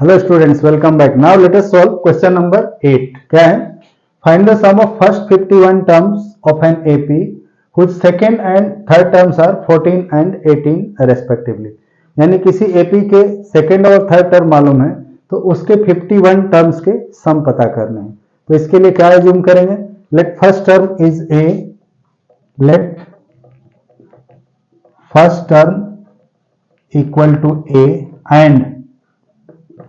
Hello students, welcome back. Now let us solve question number 8। क्या है? Find the sum of first 51 terms of an AP which second and third terms are 14 and 18 respectively. यानी किसी AP के second और third term मालूम है तो उसके 51 टर्म्स के सम पता करने हैं। तो इसके लिए क्या एज्यूम करेंगे? Let first term is a, let first term equal to a and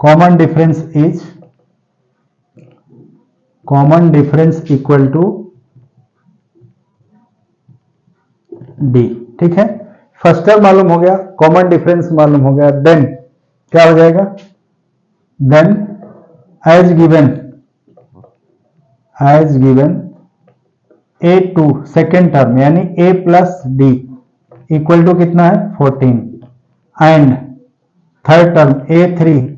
common difference equal to d। ठीक है, फर्स्ट टर्म मालूम हो गया, कॉमन डिफरेंस मालूम हो गया, देन क्या हो जाएगा? Then as given a two second term यानी a plus d equal to कितना है? 14 and third term a3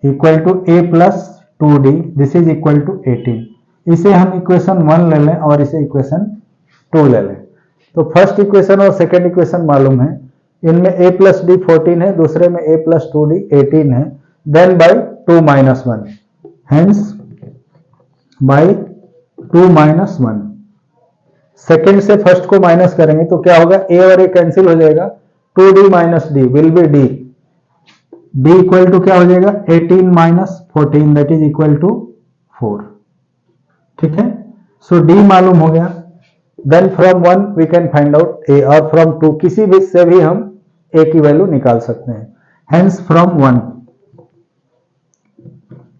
equal to a plus 2d, this is equal to 18। इसे हम इक्वेशन 1 ले लें और इसे इक्वेशन 2 ले लें। तो फर्स्ट इक्वेशन और सेकंड इक्वेशन मालूम है, इनमें a प्लस डी 14 है, दूसरे में a प्लस 2d 18 है। Then by 2 minus 1, hence by 2 minus 1। Second से फर्स्ट को माइनस करेंगे तो क्या होगा? a और a कैंसिल हो जाएगा, 2d minus d will be d। d equal to क्या हो जाएगा? 18 minus 14 that is equal to 4। ठीक है, सो d मालूम हो गया। Then from 1 we can find out a और फ्रॉम 2 किसी भी से भी हम a की वैल्यू निकाल सकते हैं। हेंस फ्रॉम 1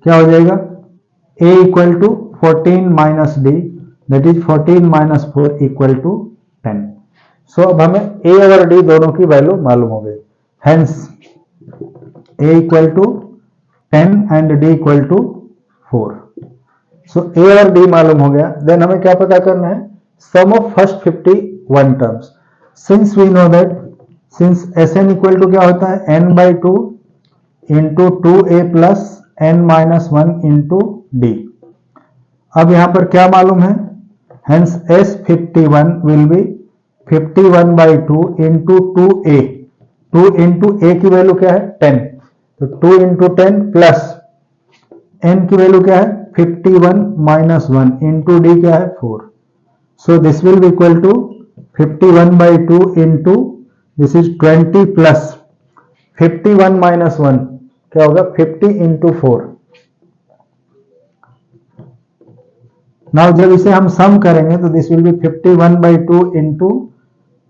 क्या हो जाएगा? a equal to 14 minus d that is 14 minus 4 equal to 10। So अब हमें a और d दोनों की वैल्यू मालूम हो गई। Hence a equal to 10 and d equal to 4। So a और d मालूम हो गया। देन हमें क्या पता करना है? Sum of first 51 terms. Since we know that since Sn equal to क्या होता है? n by 2 into 2a plus n minus 1 into d। अब यहां पर क्या मालूम है? Hence S51 will be 51 by 2 into 2a। 2 into a की वैल्यू क्या है? 10, तो 2 इंटू 10 प्लस n की वैल्यू क्या है? 51 माइनस 1 इंटू डी क्या है? 4। So this will be equal to 51 by 2 into this is 20 plus 51 minus 1 क्या होगा? 50 इंटू 4। नाउ जब इसे हम सम करेंगे तो this will be 51 by 2 into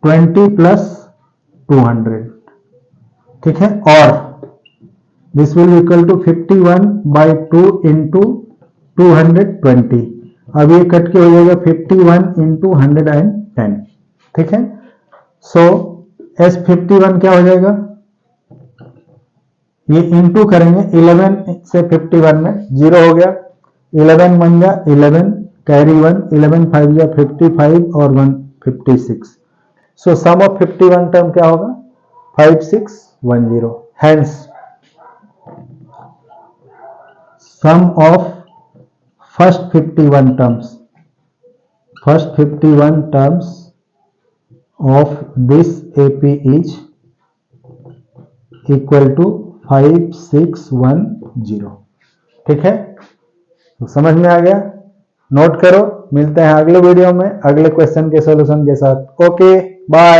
20 plus 200। ठीक है, और this will equal to 51 by 2 into 220। अब ये कट के हो जाएगा 51 इंटू 110। ठीक है, सो S51 क्या हो जाएगा? ये इंटू करेंगे 11 से 51 में 0 हो गया, 11 बन गया 11 कैरी 1, 11 5 या 55 और 1 56। सो सम ऑफ 51 टर्म क्या होगा? 5610। Hence sum of first 51 terms of this AP is equal to 5610। ठीक है, तो समझ में आ गया? नोट करो। मिलते हैं अगले वीडियो में अगले क्वेश्चन के सॉल्यूशन के साथ। Okay, bye.